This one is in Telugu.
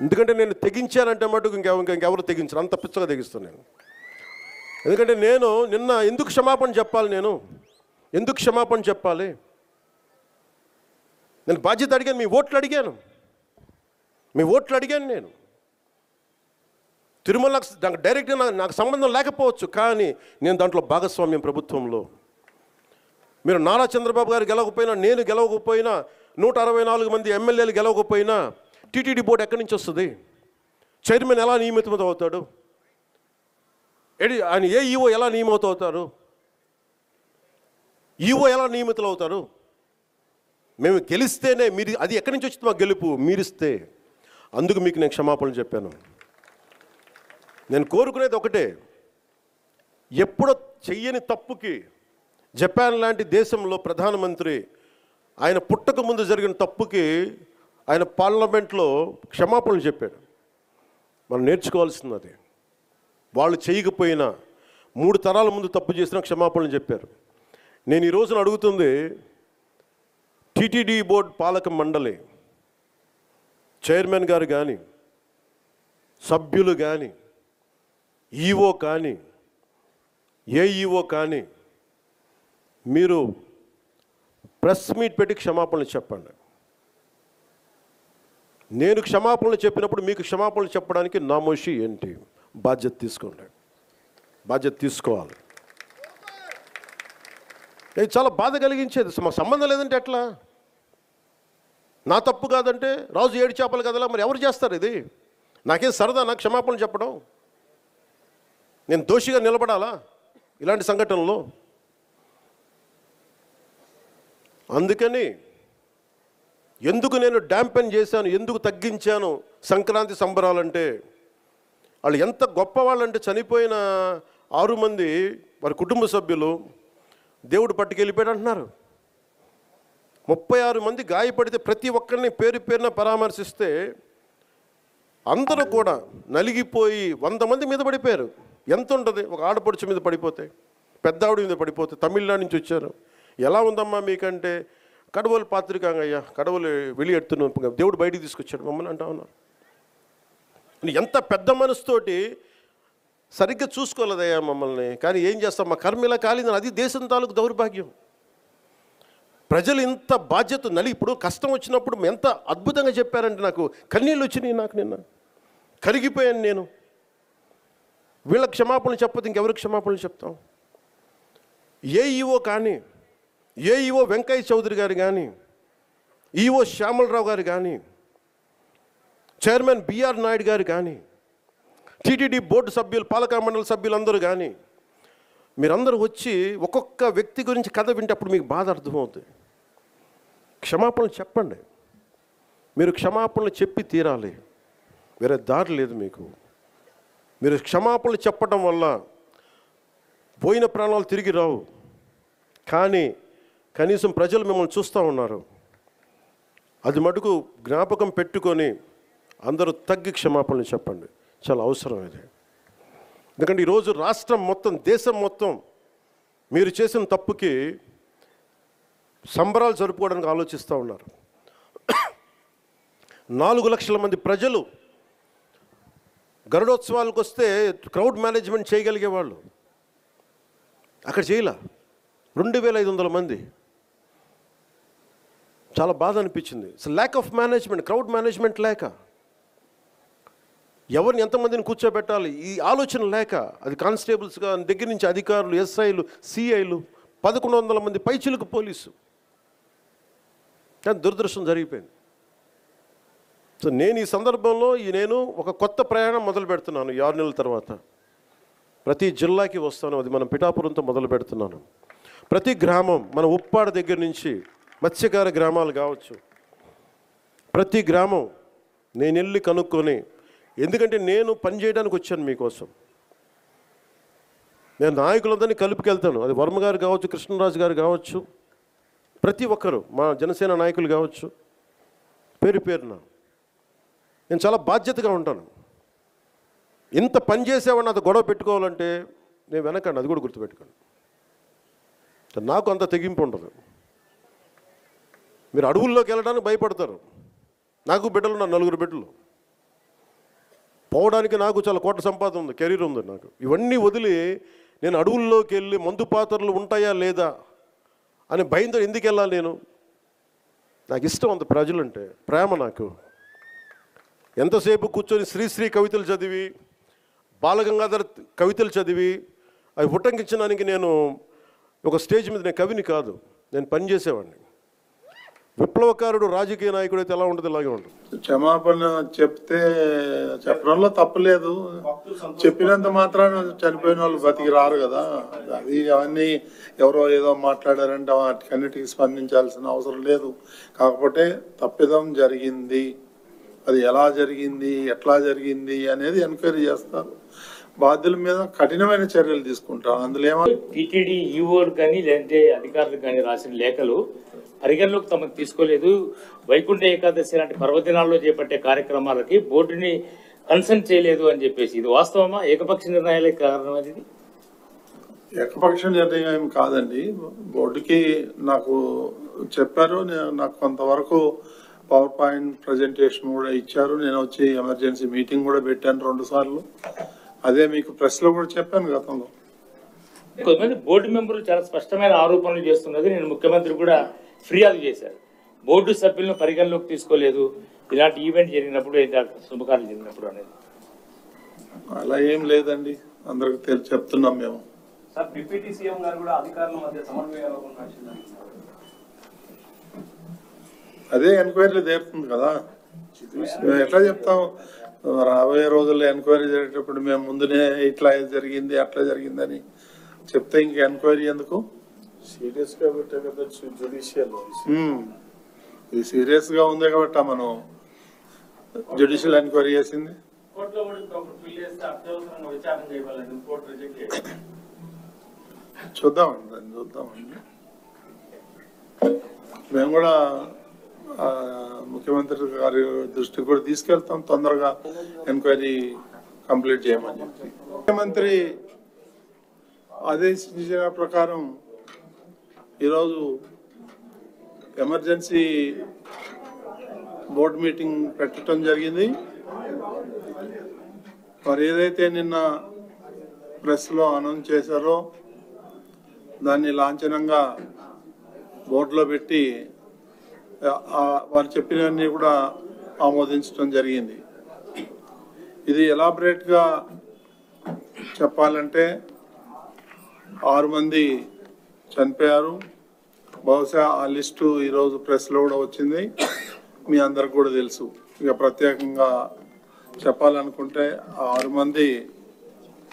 ఎందుకంటే నేను తెగించానంటే మటుకు ఇంకెవరు తెగించరు, అంత పిచ్చగా తెగిస్తాను నేను. ఎందుకంటే నేను నిన్న ఎందుకు క్షమాపణ చెప్పాలి, ఎందుకు క్షమాపణ చెప్పాలి? నేను బాధ్యత అడిగాను, మీ ఓట్లు అడిగాను నేను. తిరుమల నాకు డైరెక్ట్గా నాకు సంబంధం లేకపోవచ్చు, కానీ నేను దాంట్లో భాగస్వామ్యం ప్రభుత్వంలో. మీరు నారా చంద్రబాబు గారు గెలవకపోయినా, నేను గెలవకపోయినా, 164 మంది ఎమ్మెల్యేలు గెలవకపోయినా టీటీడీ బోర్డు ఎక్కడి నుంచి వస్తుంది? చైర్మన్ ఎలా నియమితం అవుతాడు? ఆయన ఈఓ ఎలా నియమితం అవుతారు? ఈఓ ఎలా నియమితులు అవుతారు? మేము గెలిస్తేనే మీరు, అది ఎక్కడి నుంచి వచ్చింది మాకు గెలుపు? మీరిస్తే. అందుకు మీకు నేను క్షమాపణలు చెప్పాను. నేను కోరుకునేది ఒకటే, ఎప్పుడో చెయ్యని తప్పుకి జపాన్ లాంటి దేశంలో ప్రధానమంత్రి ఆయన పుట్టక ముందు జరిగిన తప్పుకి ఆయన పార్లమెంట్లో క్షమాపణలు చెప్పాడు. మనం నేర్చుకోవాల్సింది అది. వాళ్ళు చేయకపోయినా 3 తరాల ముందు తప్పు చేసినా క్షమాపణలు చెప్పారు. నేను ఈ రోజున అడుగుతుంది, టీటీడీ బోర్డు పాలక మండలి చైర్మన్ గారు కానీ, సభ్యులు కానీ, ఈఓ కానీ, ఏఈఓ కానీ, మీరు ప్రెస్ మీట్ పెట్టి క్షమాపణలు చెప్పండి. నేను క్షమాపణలు చెప్పినప్పుడు మీకు క్షమాపణలు చెప్పడానికి నామోషి ఏంటి? బాధ్యత తీసుకోండి, బాధ్యత తీసుకోవాలి. ఇది చాలా బాధ కలిగించేది. మాకు సంబంధం లేదంటే ఎట్లా? నా తప్పు కాదంటే రాజు 7 చేపలు కదలా, మరి ఎవరు చేస్తారు ఇది? నాకేం సరదా నాకు క్షమాపణలు చెప్పడం? నేను దోషిగా నిలబడాలా ఇలాంటి సంఘటనలో? అందుకని ఎందుకు నేను డ్యాంపెన్ చేశాను, ఎందుకు తగ్గించాను సంక్రాంతి సంబరాలంటే, వాళ్ళు ఎంత గొప్పవాళ్ళంటే చనిపోయిన 6 మంది వారి కుటుంబ సభ్యులు దేవుడు పట్టుకెళ్ళిపోయాడు అంటున్నారు. 36 మంది గాయపడితే ప్రతి ఒక్కరిని పేరు పేరున పరామర్శిస్తే అందరూ కూడా నలిగిపోయి 100 మంది మీద పడిపోయారు. ఎంత ఉంటుంది ఒక ఆడపడుచు మీద పడిపోతే, పెద్ద ఆవిడ మీద పడిపోతే? తమిళనాడు నుంచి వచ్చారు. ఎలా ఉందమ్మా మీకంటే, కడవలు పాత్రికాంగ అయ్యా, కడవలు వెళ్ళి దేవుడు బయటికి తీసుకొచ్చాడు మమ్మల్ని అంటా ఉన్నారు. ఎంత పెద్ద మనసుతోటి సరిగ్గా చూసుకోలేదయ్యా మమ్మల్ని, కానీ ఏం చేస్తాం, మా కర్మ ఇలా కాలిందని. అది దేశం తాలూకు దౌర్భాగ్యం. ప్రజలు ఇంత బాధ్యత ఇప్పుడు కష్టం వచ్చినప్పుడు ఎంత అద్భుతంగా చెప్పారంటే నాకు కన్నీళ్ళు వచ్చినాయి. నాకు నిన్న కరిగిపోయాను నేను. వీళ్ళకి క్షమాపణలు చెప్పదు ఇంకెవరికి క్షమాపణలు చెప్తాం? ఏఈఓ కానీ, ఏఈఓ వెంకయ్య చౌదరి గారు కానీ, ఈఓ శ్యామలరావు గారు కానీ, చైర్మన్ బిఆర్ నాయుడు గారు కానీ, టీటీడీ బోర్డు సభ్యులు, పాలక మండలి సభ్యులందరూ కానీ, మీరందరూ వచ్చి ఒక్కొక్క వ్యక్తి గురించి కథ వింటే అప్పుడు మీకు బాధ అర్థమవుతుంది. క్షమాపణలు చెప్పండి. మీరు క్షమాపణలు చెప్పి తీరాలి, వేరే దారి లేదు మీకు. మీరు క్షమాపణలు చెప్పడం వల్ల పోయిన ప్రాణాలు తిరిగి రావు, కానీ కనీసం ప్రజలు మిమ్మల్ని చూస్తూ ఉన్నారు. అది మటుకు జ్ఞాపకం పెట్టుకొని అందరూ తగ్గి క్షమాపణలు చెప్పండి. చాలా అవసరం ఇది. ఎందుకంటే ఈరోజు రాష్ట్రం మొత్తం, దేశం మొత్తం మీరు చేసిన తప్పుకి సంబరాలు జరుపుకోవడానికి ఆలోచిస్తూ ఉన్నారు. 4 లక్షల మంది ప్రజలు గరుడోత్సవాలకు వస్తే క్రౌడ్ మేనేజ్మెంట్ చేయగలిగేవాళ్ళు, అక్కడ చేయలే. 2500 మంది. చాలా బాధ అనిపించింది. Lack of management, crowd management లేక, ఎవరిని ఎంతమందిని కూర్చోబెట్టాలి ఈ ఆలోచన లేక, అది కానిస్టేబుల్స్గా దగ్గర నుంచి అధికారులు, ఎస్ఐలు, సిఐలు, 1100 మంది పైచిలకు పోలీసు. కానీ దురదృష్టం జరిగిపోయింది. సో నేను ఈ సందర్భంలో నేను ఒక కొత్త ప్రయాణం మొదలు పెడుతున్నాను. 6 నెలల తర్వాత ప్రతి జిల్లాకి వస్తాను. అది మనం పిఠాపురంతో మొదలు పెడుతున్నాను. ప్రతి గ్రామం, మన ఉప్పాడ దగ్గర నుంచి మత్స్యకార గ్రామాలు కావచ్చు, ప్రతి గ్రామం నేను వెళ్ళి కనుక్కొని, ఎందుకంటే నేను పనిచేయడానికి వచ్చాను మీకోసం. నేను నాయకులందరినీ కలుపుకెళ్తాను. అది వర్మ గారు కావచ్చు, కృష్ణరాజు గారు కావచ్చు, ప్రతి ఒక్కరు, మా జనసేన నాయకులు కావచ్చు, పేరు పేరున నేను చాలా బాధ్యతగా ఉంటాను. ఇంత పని చేసేవాడిని అది గొడవ పెట్టుకోవాలంటే నేను వెనకండి, అది కూడా గుర్తుపెట్టుకోండి. నాకు అంత తెగింపు ఉండదు. మీరు అడవుల్లోకి వెళ్ళడానికి భయపడతారు. నాకు బిడ్డలు, నా 4 బిడ్డలు. పోవడానికి నాకు చాలా కోట్ల సంపాదన ఉంది, కెరీర్ ఉంది నాకు. ఇవన్నీ వదిలి నేను అడవుల్లోకి వెళ్ళి మందు పాత్రలు ఉంటాయా లేదా అని భయంతో ఎందుకు వెళ్ళాలి నేను? నాకు ఇష్టం అంత ప్రజలంటే, ప్రేమ నాకు. ఎంతసేపు కూర్చొని శ్రీశ్రీ కవితలు చదివి, బాలగంగాధర్ కవితలు చదివి అవి ఉటంకించడానికి నేను ఒక స్టేజ్ మీద నేను కవిని కాదు, నేను పనిచేసేవాడిని. విప్లవకారుడు రాజకీయ నాయకుడు అయితే ఎలా ఉంటుంది, ఇలాగే ఉంటుంది. క్షమాపణ చెప్తే చెప్పడంలో తప్పలేదు, చెప్పినంత మాత్రాన చనిపోయిన వాళ్ళు బతికి రారు కదా. అది అవన్నీ ఎవరో ఏదో మాట్లాడారంటే వాటికన్నిటికీ స్పందించాల్సిన అవసరం లేదు. కాకపోతే తప్పిదం జరిగింది, అది ఎలా జరిగింది, ఎట్లా జరిగింది అనేది ఎంక్వైరీ చేస్తారు. బాధ్యుల మీద కఠినమైన చర్యలు తీసుకుంటారు. అందులో ఏమో టీటీడీ ఈఓలు కానీ లేదంటే అధికారులు కానీ రాసిన లేఖలు పరిగణలోకి తమకు తీసుకోలేదు. వైకుంఠ ఏకాదశి లాంటి పర్వదినాల్లో చేపట్టే కార్యక్రమాలకి బోర్డుని కన్సల్ట్ చేయలేదు అని చెప్పేసి, ఇది వాస్తవమా? ఏకపక్ష నిర్ణయాలే కారణం అనేది? ఏకపక్ష నిర్ణయం ఏమి కాదండి. బోర్డుకి నాకు చెప్పారు, నాకు కొంతవరకు పవర్ పాయింట్ ప్రజెంటేషన్ కూడా ఇచ్చారు. నేను వచ్చి ఎమర్జెన్సీ మీటింగ్ కూడా పెట్టాను 2 సార్లు. అదే మీకు ప్రెస్ లో కూడా చెప్పాను గతంలో. కొంతమంది బోర్డు మెంబర్లు చాలా స్పష్టమైన ఆరోపణలు చేస్తున్నది. నేను ముఖ్యమంత్రి కూడా ఫిర్యాదు చేశారు, బోర్డు సభ్యులను పరిగణలోకి తీసుకోలేదు ఇలాంటి ఈవెంట్ జరిగినప్పుడు, శుభకార్యాలు జరిగినప్పుడు అనేది. అలా ఏం లేదండి, అందరికి చెప్తున్నాం మేము. సార్, డిప్యూటీ సీఎం గారు కూడా అధికారుల మధ్య సమన్వయాలు అదే ఎంక్వైరీ తీరుతుంది కదా. మేము ఎట్లా చెప్తాం? రాబోయే రోజుల్లో ఎంక్వైరీ జరిగేటప్పుడు మేము ముందునే ఇట్లా జరిగింది అట్లా జరిగిందని చెప్తే ఇంక ఎంక్వైరీ ఎందుకు? సీరియస్ గా పెట్టే కదా జ్యుడిషియల్. ఇది సీరియస్ గా ఉంది కాబట్టి మనం జ్యుడిషియల్ ఎంక్వైరీ చేసింది. చూద్దామండి, దాన్ని చూద్దామండి. మేము కూడా ముఖ్యమంత్రి గారి దృష్టికి కూడా తీసుకెళ్తాం, తొందరగా ఎంక్వైరీ కంప్లీట్ చేయమని చెప్పి. ముఖ్యమంత్రి ఆదేశించిన ప్రకారం ఈరోజు ఎమర్జెన్సీ బోర్డు మీటింగ్ పెట్టడం జరిగింది. మరి ఏదైతే నిన్న ప్రెస్లో అనౌన్స్ చేశారో దాన్ని లాంఛనంగా బోర్డులో పెట్టి వారు చెప్పినవన్నీ కూడా ఆమోదించడం జరిగింది. ఇది ఎలాబరేట్గా చెప్పాలంటే 6 మంది చనిపోయారు. బహుశా ఆ లిస్టు ఈరోజు ప్రెస్లో కూడా వచ్చింది, మీ అందరికి కూడా తెలుసు. ఇక ప్రత్యేకంగా చెప్పాలనుకుంటే 6 మంది